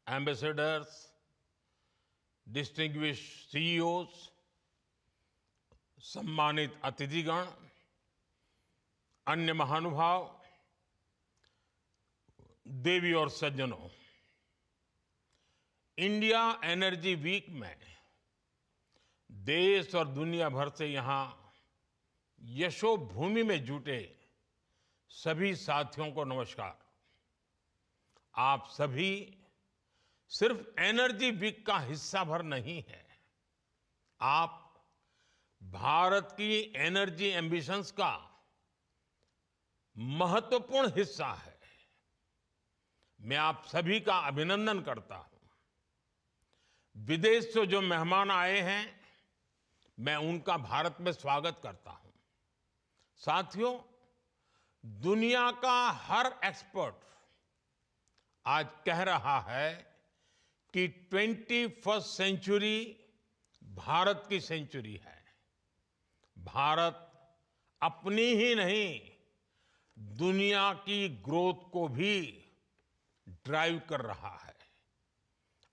Ambassadors, distinguished CEOs, सम्मानित अतिथिगण, अन्य महानुभाव, देवी और सज्जनों, इंडिया एनर्जी वीक में देश और दुनिया भर से यहां यशोभूमि में जुटे सभी साथियों को नमस्कार। आप सभी सिर्फ एनर्जी वीक का हिस्सा भर नहीं है, आप भारत की एनर्जी एम्बिशंस का महत्वपूर्ण हिस्सा है। मैं आप सभी का अभिनंदन करता हूं। विदेश से जो मेहमान आए हैं, मैं उनका भारत में स्वागत करता हूं। साथियों, दुनिया का हर एक्सपर्ट आज कह रहा है कि 21st सेंचुरी भारत की सेंचुरी है। भारत अपनी ही नहीं, दुनिया की ग्रोथ को भी ड्राइव कर रहा है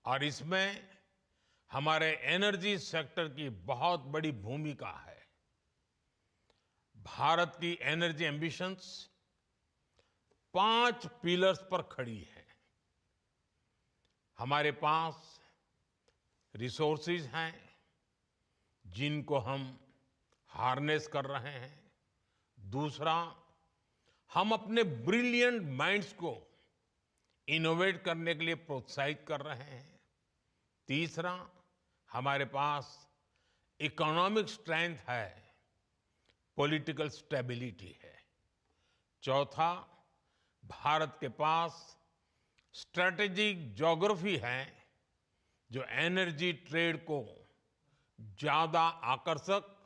और इसमें हमारे एनर्जी सेक्टर की बहुत बड़ी भूमिका है। भारत की एनर्जी एम्बिशंस 5 पिलर्स पर खड़ी है। हमारे पास रिसोर्सेज हैं जिनको हम हार्नेस कर रहे हैं। दूसरा, हम अपने ब्रिलियंट माइंड्स को इनोवेट करने के लिए प्रोत्साहित कर रहे हैं। तीसरा, हमारे पास इकोनॉमिक स्ट्रेंथ है, पॉलिटिकल स्टेबिलिटी है। चौथा, भारत के पास स्ट्रेटेजिक ज्योग्राफी है जो एनर्जी ट्रेड को ज्यादा आकर्षक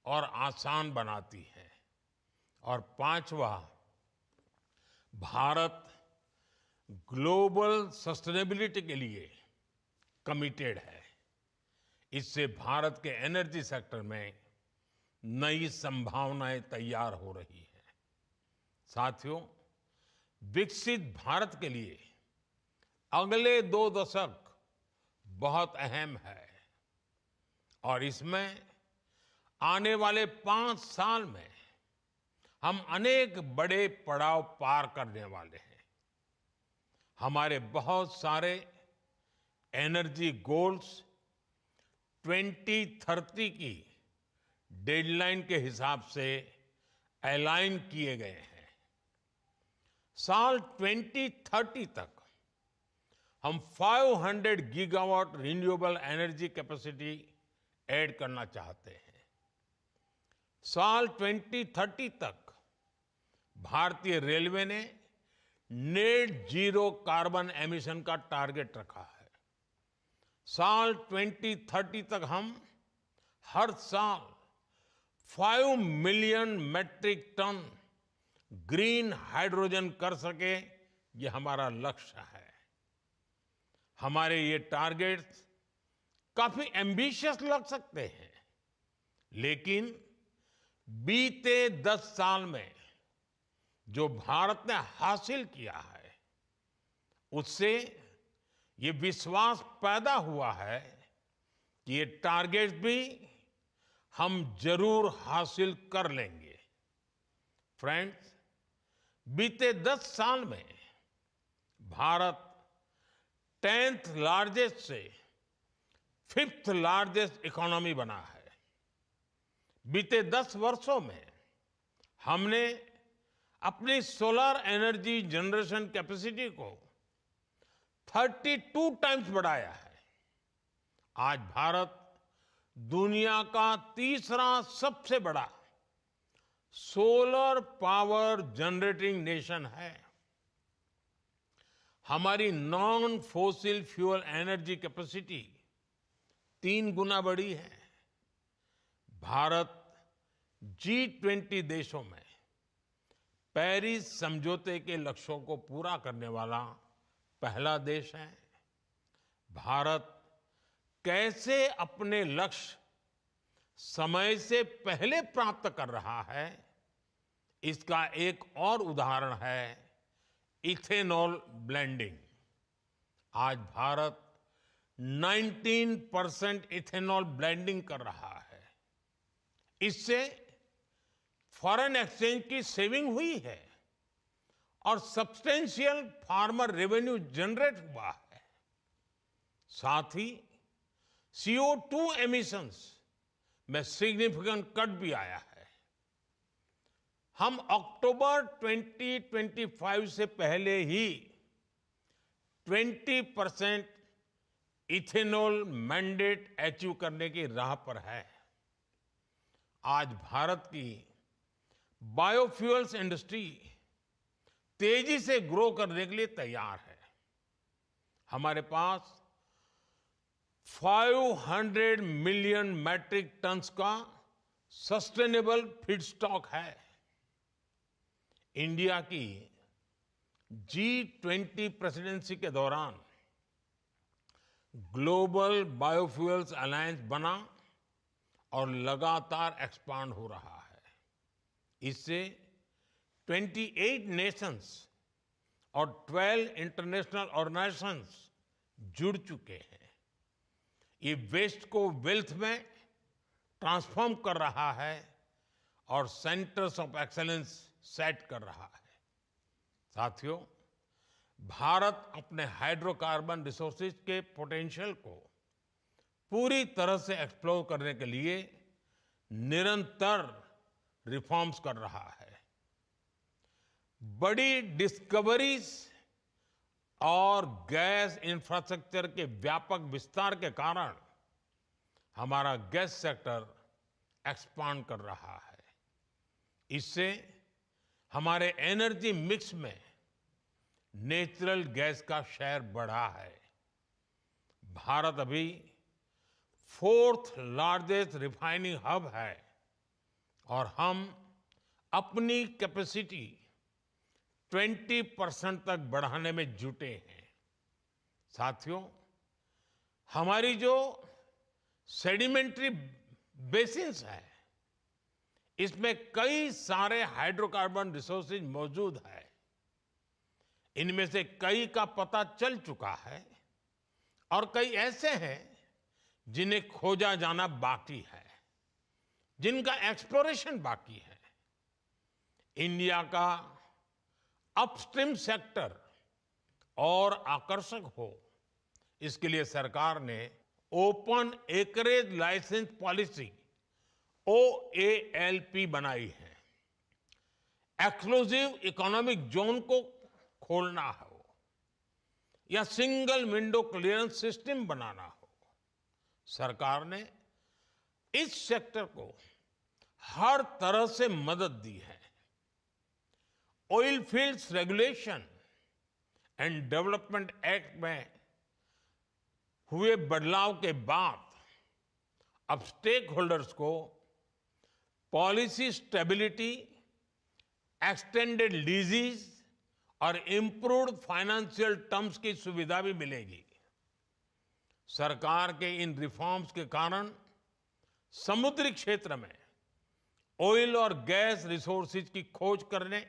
और आसान बनाती है। और पांचवा, भारत ग्लोबल सस्टेनेबिलिटी के लिए कमिटेड है। इससे भारत के एनर्जी सेक्टर में नई संभावनाएं तैयार हो रही हैं। साथियों, विकसित भारत के लिए अगले 2 दशक बहुत अहम है और इसमें आने वाले 5 साल में हम अनेक बड़े पड़ाव पार करने वाले हैं। हमारे बहुत सारे एनर्जी गोल्स 2030 की डेडलाइन के हिसाब से अलाइन किए गए हैं। साल 2030 तक हम 500 gigawatt renewable energy capacity add करना चाहते हैं। साल 2030 तक भारतीय रेलवे ने नेट जीरो कार्बन एमिशन का टारगेट रखा है। साल 2030 तक हम हर साल 5 million metric tonne green hydrogen कर सके, ये हमारा लक्ष्य है। हमारे ये टारगेट्स काफी एम्बिशियस लग सकते हैं, लेकिन बीते 10 साल में जो भारत ने हासिल किया है, उससे ये विश्वास पैदा हुआ है कि ये टारगेट्स भी हम जरूर हासिल कर लेंगे। फ्रेंड्स, बीते 10 साल में भारत 10th लार्जेस्ट से 5th लार्जेस्ट इकोनॉमी बना है। बीते 10 वर्षों में हमने अपनी सोलर एनर्जी जनरेशन कैपेसिटी को 32 टाइम्स बढ़ाया है। आज भारत दुनिया का तीसरा सबसे बड़ा सोलर पावर जनरेटिंग नेशन है। हमारी non fossil fuel energy capacity 3 गुना बढ़ी है। भारत G20 देशों में पेरिस समझौते के लक्ष्यों को पूरा करने वाला पहला देश है। भारत कैसे अपने लक्ष्य समय से पहले प्राप्त कर रहा है, इसका एक और उदाहरण है इथेनॉल ब्लेंडिंग। आज भारत 19% इथेनॉल ब्लेंडिंग कर रहा है। इससे फॉरेन एक्सचेंज की सेविंग हुई है और सब्सटेंशियल फार्मर रेवेन्यू जनरेट हुआ है। साथ ही CO2 एमिशंस में सिग्निफिकेंट कट भी आया है। हम अक्टूबर 2025 से पहले ही 20% इथेनॉल मैंडेट अचीव करने की राह पर है। आज भारत की बायोफ्यूल्स इंडस्ट्री तेजी से ग्रो करने के लिए तैयार है। हमारे पास 500 मिलियन मैट्रिक टन्स का सस्टेनेबल फीडस्टॉक है। इंडिया की G20 प्रेसिडेंसी के दौरान ग्लोबल बायोफ्यूल्स अलायंस बना और लगातार एक्सपांड हो रहा है। इससे 28 नेशंस और 12 इंटरनेशनल ऑर्गेनाइजेशंस जुड़ चुके हैं। ये वेस्ट को वेल्थ में ट्रांसफॉर्म कर रहा है और सेंटर्स ऑफ एक्सीलेंस सेट कर रहा है। साथियों, भारत अपने हाइड्रोकार्बन रिसोर्सेज के पोटेंशियल को पूरी तरह से एक्सप्लोर करने के लिए निरंतर रिफॉर्म्स कर रहा है। बड़ी डिस्कवरीज और गैस इंफ्रास्ट्रक्चर के व्यापक विस्तार के कारण हमारा गैस सेक्टर एक्सपांड कर रहा है। इससे हमारे एनर्जी मिक्स में नेचुरल गैस का शेयर बढ़ा है। भारत अभी 4th लार्जेस्ट रिफाइनिंग हब है और हम अपनी कैपेसिटी 20% तक बढ़ाने में जुटे हैं। साथियों, हमारी जो सेडिमेंट्री बेसिन्स है, इसमें कई सारे हाइड्रोकार्बन रिसोर्सेज मौजूद है। इनमें से कई का पता चल चुका है और कई ऐसे हैं जिन्हें खोजा जाना बाकी है, जिनका एक्सप्लोरेशन बाकी है। इंडिया का अपस्ट्रीम सेक्टर और आकर्षक हो, इसके लिए सरकार ने open acreage licence policy OALP बनाई है। एक्सक्लूसिव इकोनॉमिक जोन को खोलना हो या सिंगल विंडो क्लियरेंस सिस्टम बनाना हो, सरकार ने इस सेक्टर को हर तरह से मदद दी है। Oil fields regulation and development act में हुए बदलाव के बाद अब स्टेक होल्डर्स को पॉलिसी स्टेबिलिटी, एक्सटेंडेड लीजेस और इंप्रूव्ड फाइनेंशियल टर्म्स की सुविधा भी मिलेगी। सरकार के इन रिफॉर्म्स के कारण समुद्री क्षेत्र में ऑयल और गैस रिसोर्सेज की खोज करने,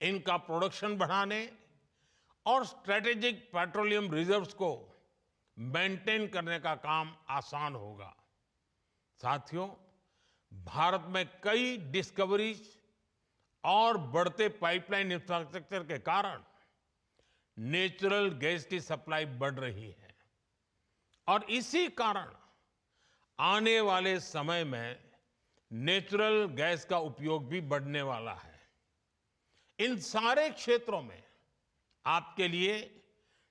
इनका प्रोडक्शन बढ़ाने और स्ट्रेटेजिक पेट्रोलियम रिजर्व्स को मेंटेन करने का काम आसान होगा। साथियों, भारत में कई डिस्कवरीज और बढ़ते पाइपलाइन इंफ्रास्ट्रक्चर के कारण नेचुरल गैस की सप्लाई बढ़ रही है और इसी कारण आने वाले समय में नेचुरल गैस का उपयोग भी बढ़ने वाला है। इन सारे क्षेत्रों में आपके लिए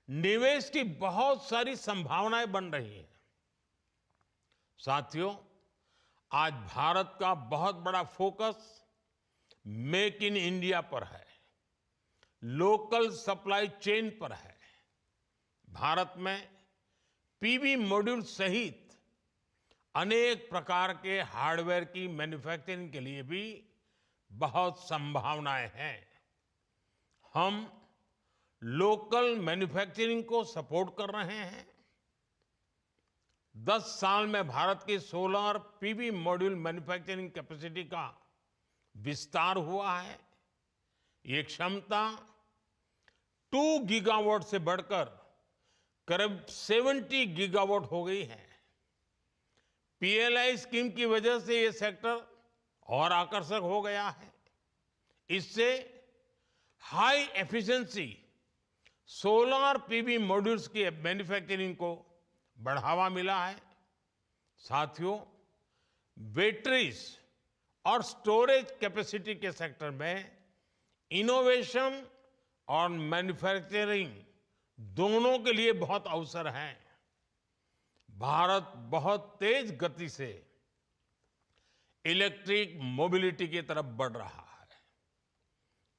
निवेश की बहुत सारी संभावनाएं बन रही हैं। साथियों, आज भारत का बहुत बड़ा फोकस मेक इन इंडिया पर है, लोकल सप्लाई चेन पर है। भारत में पीवी मॉड्यूल सहित अनेक प्रकार के हार्डवेयर की मैन्युफैक्चरिंग के लिए भी बहुत संभावनाएं हैं। हम लोकल मैन्युफैक्चरिंग को सपोर्ट कर रहे हैं। 10 साल में भारत की solar PV module manufacturing capacity का विस्तार हुआ है। ये क्षमता 2 गीगावाट से बढ़कर करीब 70 गीगावाट हो गई है। पीएलआई स्कीम की वजह से ये सेक्टर और आकर्षक हो गया है। इससे high efficiency solar PV modules की मैन्युफैक्चरिंग को बढ़ावा मिला है। साथियों, बैटरीज और स्टोरेज कैपेसिटी के सेक्टर में इनोवेशन और मैन्युफैक्चरिंग दोनों के लिए बहुत अवसर हैं। भारत बहुत तेज गति से इलेक्ट्रिक मोबिलिटी की तरफ बढ़ रहा है।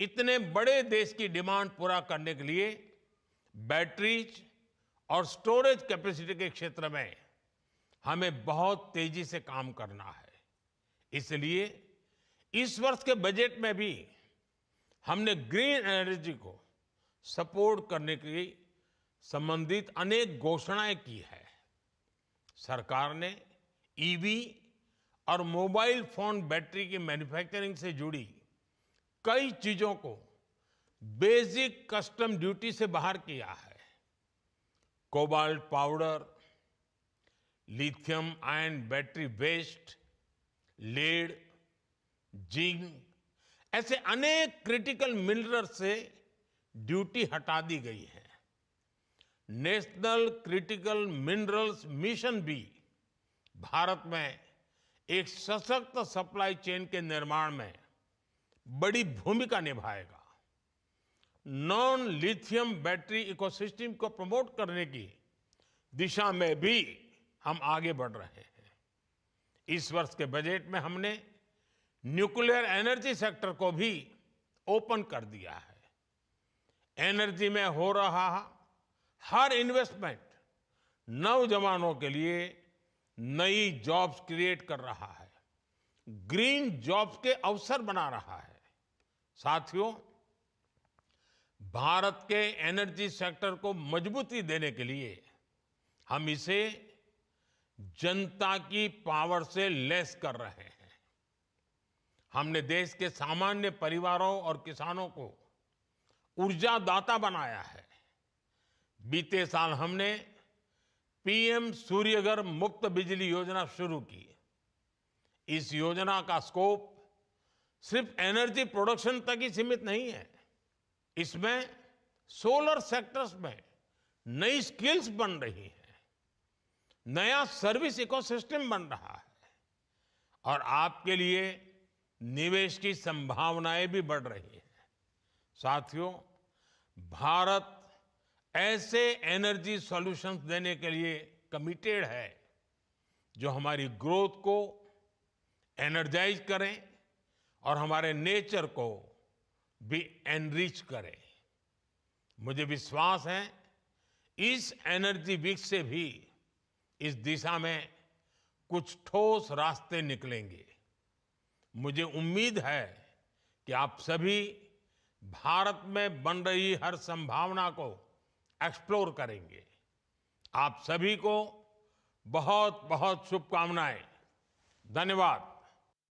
इतने बड़े देश की डिमांड पूरा करने के लिए बैटरीज और स्टोरेज कैपेसिटी के क्षेत्र में हमें बहुत तेजी से काम करना है। इसलिए इस वर्ष के बजट में भी हमने ग्रीन एनर्जी को सपोर्ट करने की संबंधित अनेक घोषणाएं की है। सरकार ने ईवी और मोबाइल फोन बैटरी की मैन्युफैक्चरिंग से जुड़ी कई चीजों को बेसिक कस्टम ड्यूटी से बाहर किया है। Cobalt powder, lithium ion battery waste, lead, zinc ऐसे अनेक क्रिटिकल मिनरल से ड्यूटी हटा दी गई है। नेशनल क्रिटिकल मिनरल्स मिशन भी भारत में एक सशक्त सप्लाई चेन के निर्माण में बड़ी भूमिका निभाएगा। नॉन लिथियम बैटरी इकोसिस्टम को प्रमोट करने की दिशा में भी हम आगे बढ़ रहे हैं। इस वर्ष के बजट में हमने न्यूक्लियर एनर्जी सेक्टर को भी ओपन कर दिया है। एनर्जी में हो रहा हर इन्वेस्टमेंट नौजवानों के लिए नई जॉब्स क्रिएट कर रहा है, ग्रीन जॉब्स के अवसर बना रहा है। साथियों, भारत के एनर्जी सेक्टर को मजबूती देने के लिए हम इसे जनता की पावर से लैस कर रहे हैं। हमने देश के सामान्य परिवारों और किसानों को ऊर्जादाता बनाया है। बीते साल हमने पीएम सूर्यघर मुफ्त बिजली योजना शुरू की। इस योजना का स्कोप सिर्फ एनर्जी प्रोडक्शन तक ही सीमित नहीं है। इसमें सोलर सेक्टर्स में नई स्किल्स बन रही हैं, नया सर्विस इकोसिस्टम बन रहा है और आपके लिए निवेश की संभावनाएं भी बढ़ रही हैं। साथियों, भारत ऐसे एनर्जी सॉल्यूशंस देने के लिए कमिटेड है जो हमारी ग्रोथ को एनर्जाइज करें और हमारे नेचर को भी एनरिच करें। मुझे विश्वास है इस एनर्जी वीक से भी इस दिशा में कुछ ठोस रास्ते निकलेंगे। मुझे उम्मीद है कि आप सभी भारत में बन रही हर संभावना को एक्सप्लोर करेंगे। आप सभी को बहुत बहुत शुभकामनाएं। धन्यवाद।